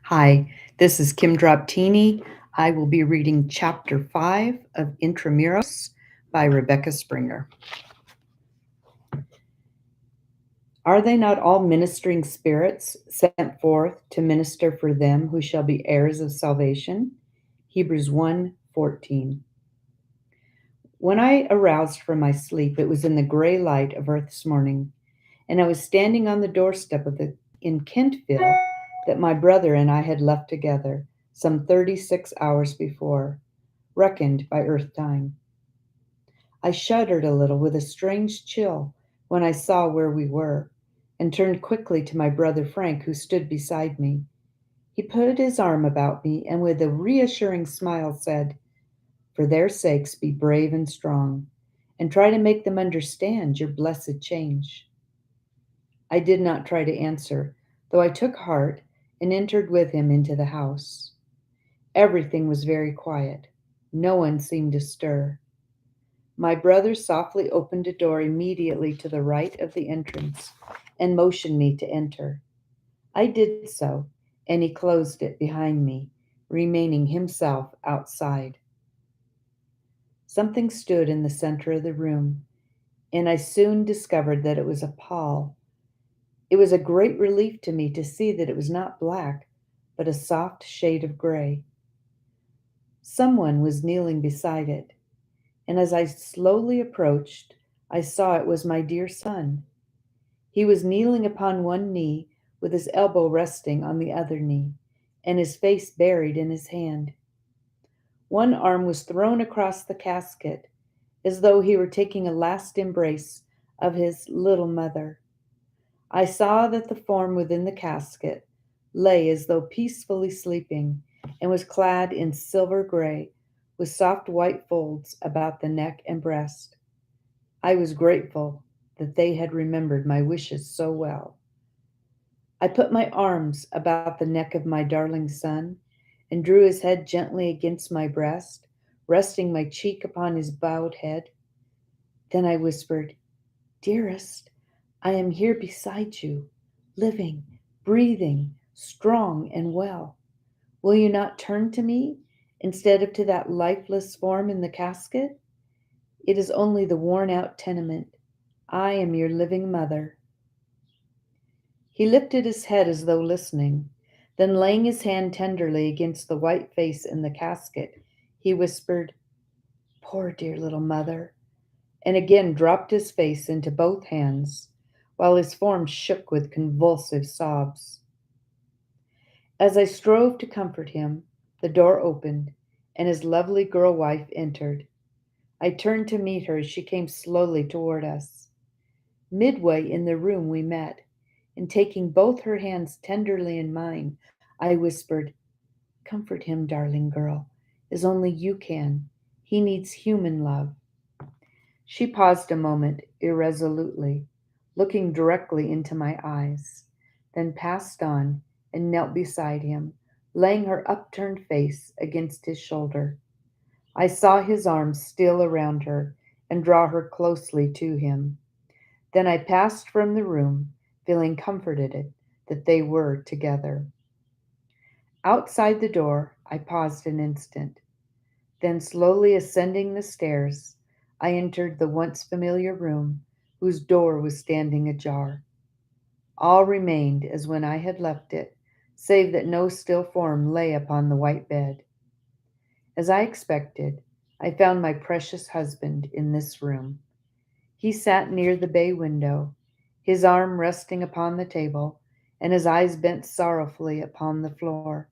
Hi, this is Kim Droptiny. I will be reading Chapter 5 of Intra Muros by Rebecca Springer. Are they not all ministering spirits sent forth to minister for them who shall be heirs of salvation? Hebrews 1:14. When I aroused from my sleep, it was in the gray light of earth's morning, and I was standing on the doorstep in Kentfield that my brother and I had left together some 36 hours before, reckoned by earth time. I shuddered a little with a strange chill when I saw where we were, and turned quickly to my brother Frank, who stood beside me. He put his arm about me and with a reassuring smile said, "For their sakes be brave and strong, and try to make them understand your blessed change." I did not try to answer, though I took heart and entered with him into the house. Everything was very quiet. No one seemed to stir. My brother softly opened a door immediately to the right of the entrance and motioned me to enter. I did so, and he closed it behind me, remaining himself outside. Something stood in the center of the room, and I soon discovered that it was a pall. It was a great relief to me to see that it was not black, but a soft shade of gray. Someone was kneeling beside it, and as I slowly approached, I saw it was my dear son. He was kneeling upon one knee, with his elbow resting on the other knee, and his face buried in his hand. One arm was thrown across the casket, as though he were taking a last embrace of his little mother. I saw that the form within the casket lay as though peacefully sleeping, and was clad in silver gray, with soft white folds about the neck and breast. I was grateful that they had remembered my wishes so well. I put my arms about the neck of my darling son, and drew his head gently against my breast, resting my cheek upon his bowed head. Then I whispered, "Dearest, I am here beside you, living, breathing, strong and well. Will you not turn to me instead of to that lifeless form in the casket? It is only the worn out tenement. I am your living mother." He lifted his head as though listening. Then, laying his hand tenderly against the white face in the casket, he whispered, "Poor dear little mother," and again dropped his face into both hands, while his form shook with convulsive sobs. As I strove to comfort him, the door opened, and his lovely girl wife entered. I turned to meet her as she came slowly toward us. Midway in the room we met, and taking both her hands tenderly in mine, I whispered, "Comfort him, darling girl, as only you can. He needs human love." She paused a moment irresolutely, looking directly into my eyes, then passed on and knelt beside him, laying her upturned face against his shoulder. I saw his arms steal around her and draw her closely to him. Then I passed from the room, feeling comforted that they were together. Outside the door, I paused an instant. Then, slowly ascending the stairs, I entered the once familiar room, whose door was standing ajar. All remained as when I had left it, save that no still form lay upon the white bed. As I expected, I found my precious husband in this room. He sat near the bay window, his arm resting upon the table, and his eyes bent sorrowfully upon the floor.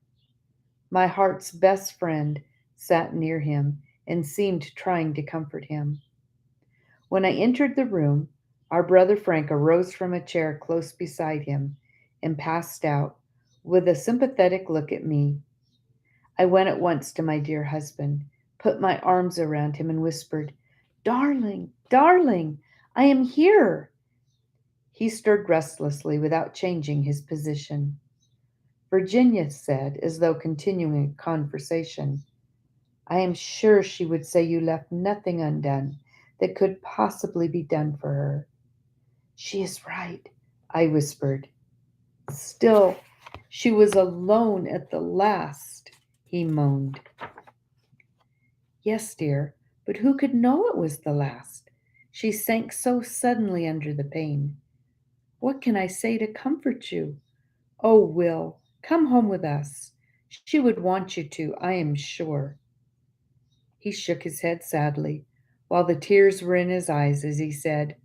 My heart's best friend sat near him and seemed trying to comfort him. When I entered the room, our brother Frank arose from a chair close beside him and passed out, with a sympathetic look at me. I went at once to my dear husband, put my arms around him, and whispered, "Darling, darling, I am here." He stirred restlessly without changing his position. Virginia said, as though continuing a conversation, "I am sure she would say you left nothing undone that could possibly be done for her." "She is right," I whispered. Still, She was alone at the last, he moaned. Yes, dear, but who could know it was the last? She sank so suddenly under the pain. What can I say to comfort you? Oh, Will, come home with us. She would want you to, I am sure. He shook his head sadly, while the tears were in his eyes as he said,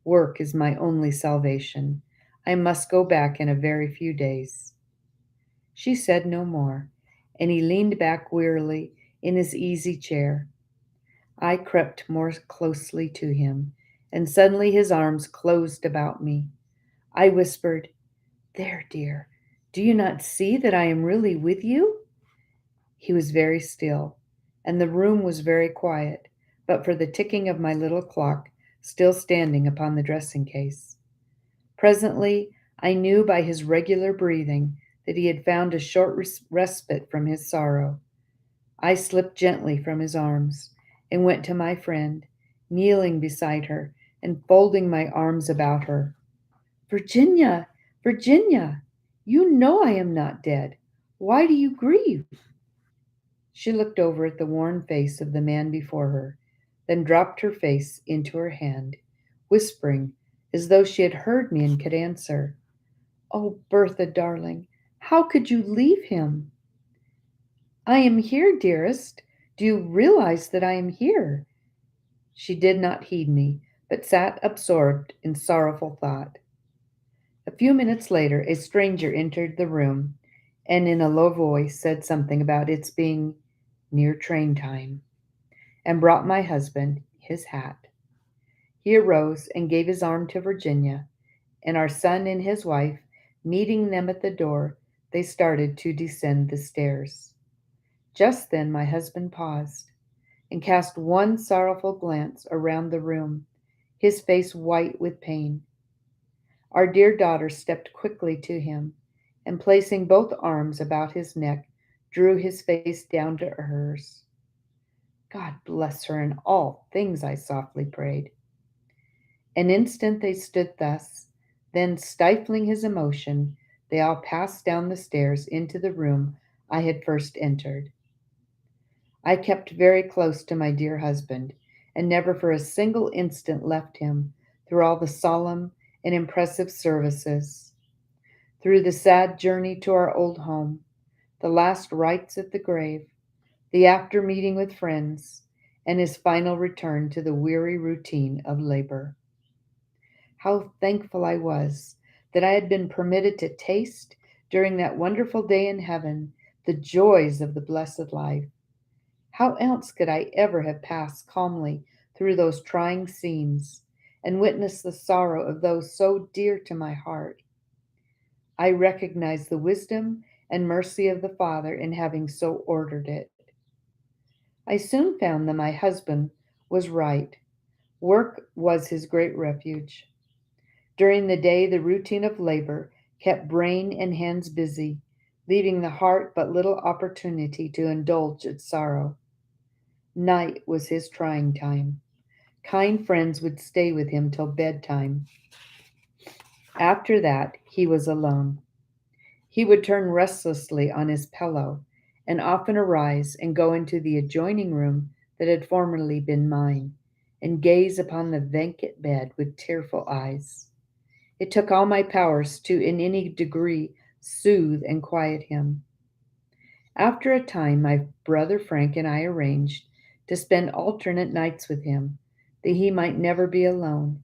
Work is my only salvation. I must go back in a very few days. She said no more, and he leaned back wearily in his easy chair. I crept more closely to him, and suddenly his arms closed about me. I whispered, There, dear, do you not see that I am really with you? He was very still, and the room was very quiet, but for the ticking of my little clock still standing upon the dressing case. Presently, I knew by his regular breathing that he had found a short respite from his sorrow. I slipped gently from his arms and went to my friend, kneeling beside her and folding my arms about her. Virginia, Virginia, you know I am not dead. Why do you grieve? She looked over at the worn face of the man before her, then dropped her face into her hand, whispering as though she had heard me and could answer. Oh, Bertha, darling, how could you leave him? I am here, dearest. Do you realize that I am here? She did not heed me, but sat absorbed in sorrowful thought. A few minutes later, a stranger entered the room and in a low voice said something about its being near train time, and brought my husband his hat. He arose and gave his arm to Virginia, and our son and his wife, meeting them at the door, they started to descend the stairs. Just then my husband paused and cast one sorrowful glance around the room, his face white with pain. Our dear daughter stepped quickly to him, and placing both arms about his neck, drew his face down to hers. God bless her in all things, I softly prayed. An instant they stood thus, then, stifling his emotion, they all passed down the stairs into the room I had first entered. I kept very close to my dear husband, and never for a single instant left him through all the solemn and impressive services, through the sad journey to our old home, the last rites at the grave, the after meeting with friends, and his final return to the weary routine of labor. How thankful I was that I had been permitted to taste, during that wonderful day in heaven, the joys of the blessed life. How else could I ever have passed calmly through those trying scenes and witnessed the sorrow of those so dear to my heart? I recognized the wisdom and mercy of the Father in having so ordered it. I soon found that my husband was right. Work was his great refuge. During the day, the routine of labor kept brain and hands busy, leaving the heart but little opportunity to indulge its sorrow. Night was his trying time. Kind friends would stay with him till bedtime. After that, he was alone. He would turn restlessly on his pillow, and often arise and go into the adjoining room that had formerly been mine, and gaze upon the vacant bed with tearful eyes. It took all my powers to in any degree soothe and quiet him. After a time, my brother Frank and I arranged to spend alternate nights with him, that he might never be alone,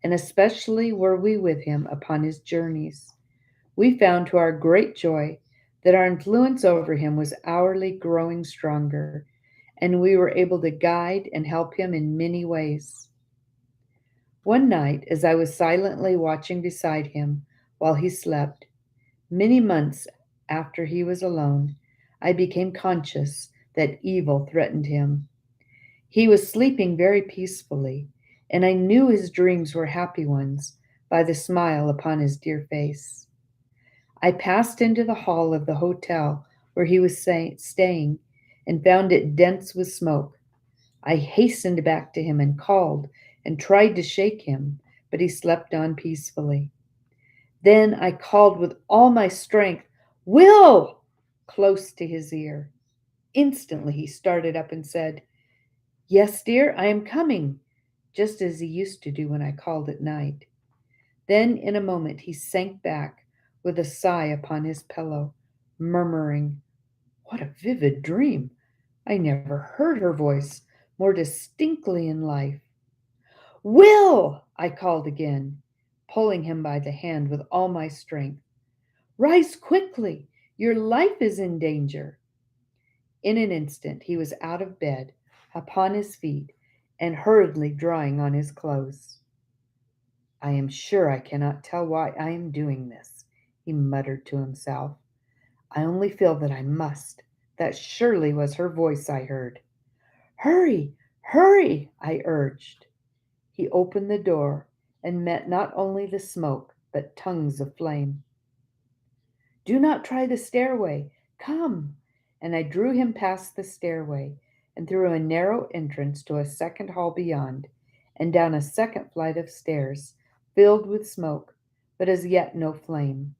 and especially were we with him upon his journeys. We found to our great joy that our influence over him was hourly growing stronger, and we were able to guide and help him in many ways. One night, as I was silently watching beside him while he slept, many months after he was alone, I became conscious that evil threatened him. He was sleeping very peacefully, and I knew his dreams were happy ones by the smile upon his dear face. I passed into the hall of the hotel where he was staying and found it dense with smoke. I hastened back to him and called and tried to shake him, but he slept on peacefully. Then I called with all my strength, Will! Close to his ear. Instantly he started up and said, Yes, dear, I am coming, just as he used to do when I called at night. Then in a moment he sank back with a sigh upon his pillow, murmuring, What a vivid dream! I never heard her voice more distinctly in life. Will! I called again, pulling him by the hand with all my strength. Rise quickly! Your life is in danger. In an instant he was out of bed, upon his feet, and hurriedly drawing on his clothes. I am sure I cannot tell why I am doing this, he muttered to himself. I only feel that I must. That surely was her voice I heard. Hurry, hurry, I urged. He opened the door and met not only the smoke, but tongues of flame. Do not try the stairway. Come. And I drew him past the stairway and through a narrow entrance to a second hall beyond, and down a second flight of stairs, filled with smoke, but as yet no flame.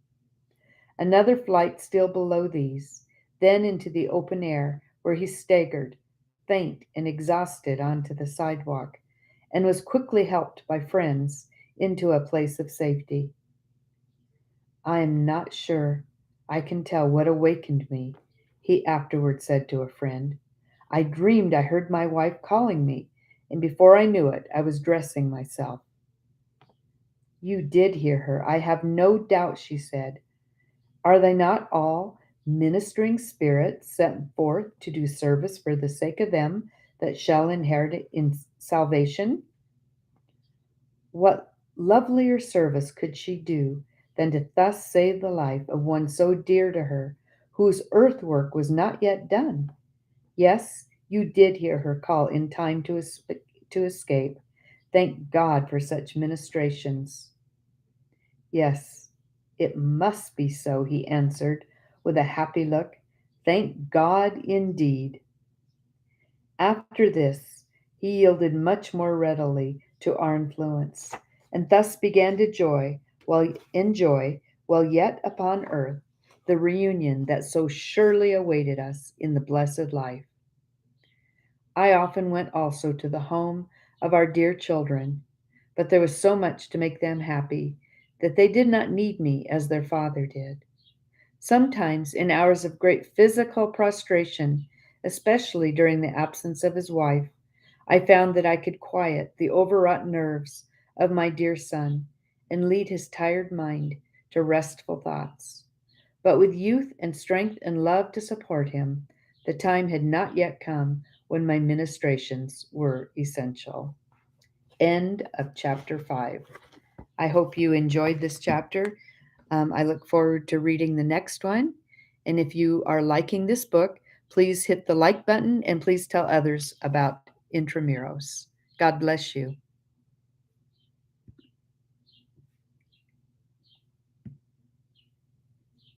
Another flight still below these, then into the open air, where he staggered, faint and exhausted, onto the sidewalk, and was quickly helped by friends into a place of safety. I am not sure I can tell what awakened me, he afterward said to a friend. I dreamed I heard my wife calling me, and before I knew it, I was dressing myself. You did hear her, I have no doubt, she said. Are they not all ministering spirits sent forth to do service for the sake of them that shall inherit in salvation? What lovelier service could she do than to thus save the life of one so dear to her, whose earth work was not yet done? Yes, you did hear her call in time to escape. Thank God for such ministrations. Yes, it must be so, he answered with a happy look. Thank God indeed. After this, he yielded much more readily to our influence, and thus began to enjoy, while yet upon earth, the reunion that so surely awaited us in the blessed life. I often went also to the home of our dear children, but there was so much to make them happy that they did not need me as their father did. Sometimes, in hours of great physical prostration, especially during the absence of his wife, I found that I could quiet the overwrought nerves of my dear son and lead his tired mind to restful thoughts. But with youth and strength and love to support him, the time had not yet come when my ministrations were essential. End of chapter 5. I hope you enjoyed this chapter. I look forward to reading the next one. And if you are liking this book, please hit the like button and please tell others about Intra Muros. God bless you.